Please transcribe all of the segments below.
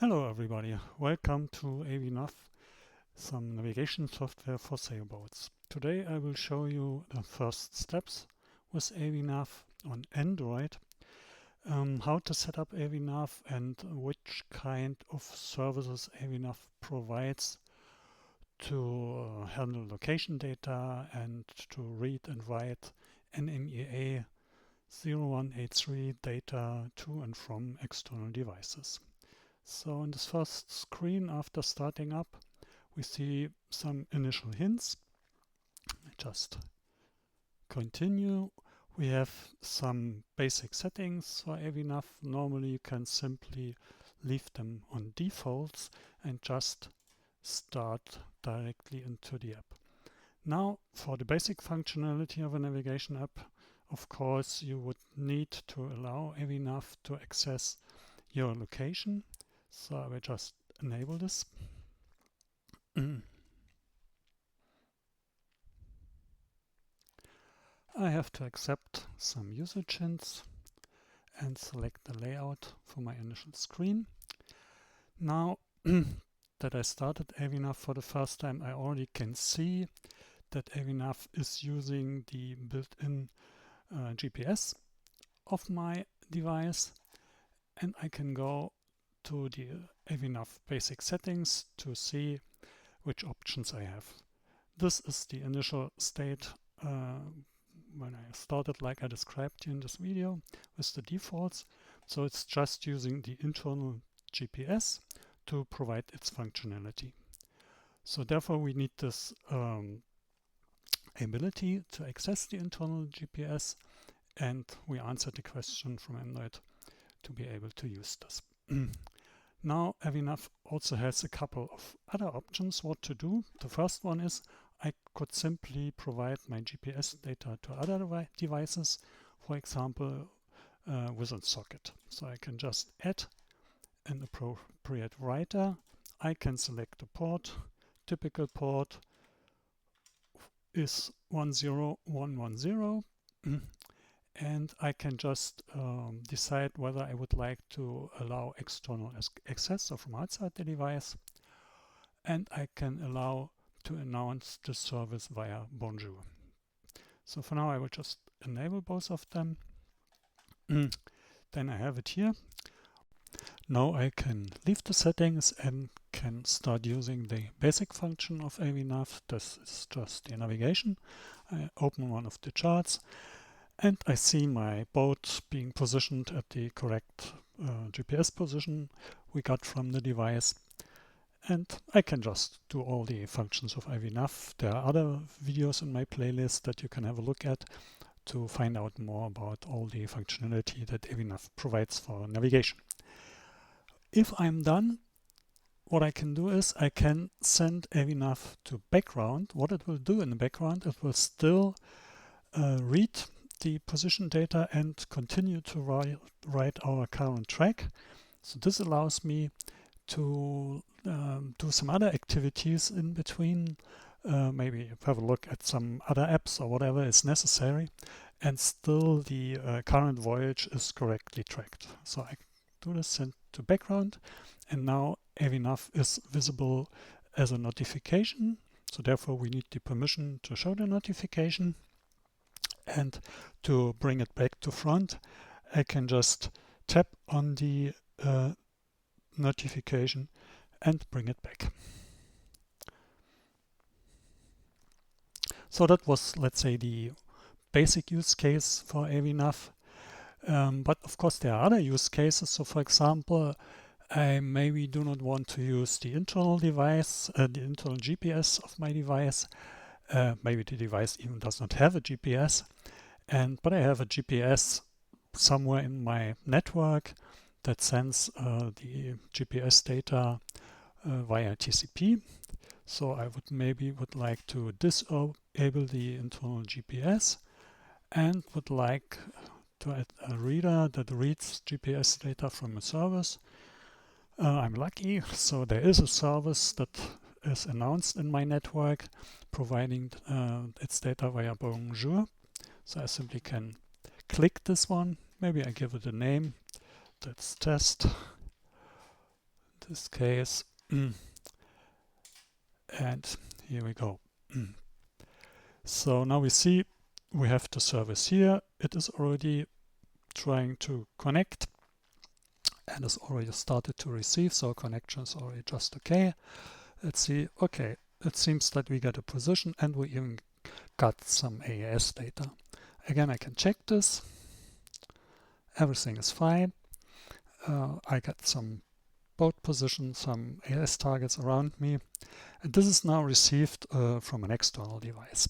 Hello everybody, welcome to AvNav, some navigation software for sailboats. Today I will show you the first steps with AvNav on Android, how to set up AvNav and which kind of services AvNav provides to handle location data and to read and write NMEA 0183 data to and from external devices. So on this first screen after starting up, we see some initial hints. Just continue. We have some basic settings for AvNav. Normally you can simply leave them on defaults and just start directly into the app. Now for the basic functionality of a navigation app, of course you would need to allow AvNav to access your location. So I will just enable this. I have to accept some usage hints and select the layout for my initial screen. Now that I started AvNav for the first time, I already can see that AvNav is using the built-in GPS of my device, and I can go to the AvNav basic settings to see which options I have. This is the initial state when I started, like I described you in this video, with the defaults. So it's just using the internal GPS to provide its functionality. So therefore we need this ability to access the internal GPS, and we answered the question from Android to be able to use this. Now AvNav also has a couple of other options what to do. The first one is I could simply provide my GPS data to other devices, for example with a socket. So I can just add an appropriate writer. I can select a port. Typical port is 10110. And I can just decide whether I would like to allow external access or from outside the device, and I can allow to announce the service via Bonjour. So for now I will just enable both of them. Then I have it here. Now I can leave the settings and can start using the basic function of AvNav. This is just the navigation. I open one of the charts, and I see my boat being positioned at the correct GPS position we got from the device. And I can just do all the functions of AvNav. There are other videos in my playlist that you can have a look at to find out more about all the functionality that AvNav provides for navigation. If I'm done, what I can do is I can send AvNav to background. What it will do in the background, it will still read the position data and continue to write our current track. So this allows me to do some other activities in between, maybe have a look at some other apps or whatever is necessary, and still the current voyage is correctly tracked. So I do this, send to background, and now AvNav is visible as a notification. So therefore we need the permission to show the notification. And to bring it back to front, I can just tap on the notification and bring it back. So that was, let's say, the basic use case for AvNav. But of course there are other use cases. So for example, I maybe do not want to use the internal device, the internal GPS of my device. Maybe the device even does not have a GPS, but I have a GPS somewhere in my network that sends the GPS data via TCP. So I would like to disable the internal GPS and would like to add a reader that reads GPS data from a service. I'm lucky, so there is a service that is announced in my network providing its data via Bonjour. So I simply can click this one. Maybe I give it a name. That's test. this case. And here we go. So now we see we have the service here. It is already trying to connect and is already started to receive, so connection is already just okay. Let's see. Okay, it seems that we got a position and we even got some AES data. Again, I can check this. Everything is fine. I got some boat position, some AES targets around me, and this is now received from an external device.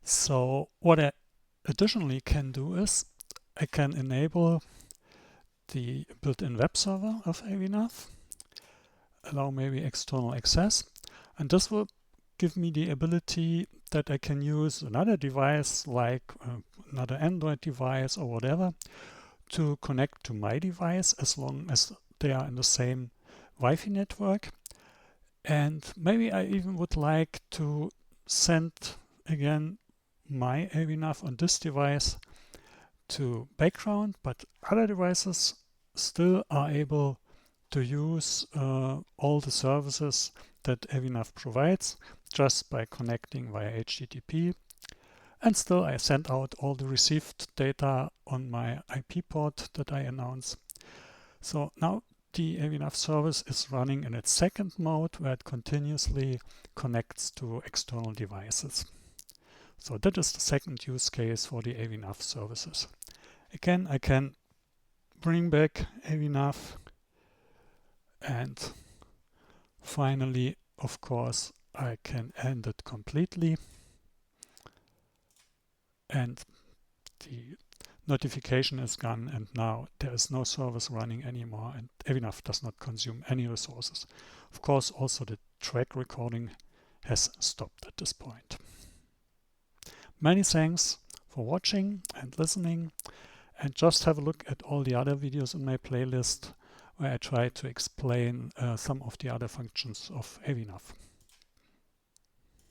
So what I additionally can do is I can enable the built-in web server of AvNav, allow maybe external access, and this will give me the ability that I can use another device like another Android device or whatever to connect to my device as long as they are in the same Wi-Fi network. And maybe I even would like to send again my AvNav on this device to background, but other devices still are able to use all the services that AvNav provides just by connecting via HTTP. And still I send out all the received data on my IP port that I announce. So now the AvNav service is running in its second mode where it continuously connects to external devices. So that is the second use case for the AvNav services. Again, I can bring back AvNav, and finally, of course, I can end it completely, and the notification is gone, and now there is no service running anymore, and AvNav does not consume any resources. Of course, also the track recording has stopped at this point. Many thanks for watching and listening, and just have a look at all the other videos in my playlist where I try to explain some of the other functions of AvNav.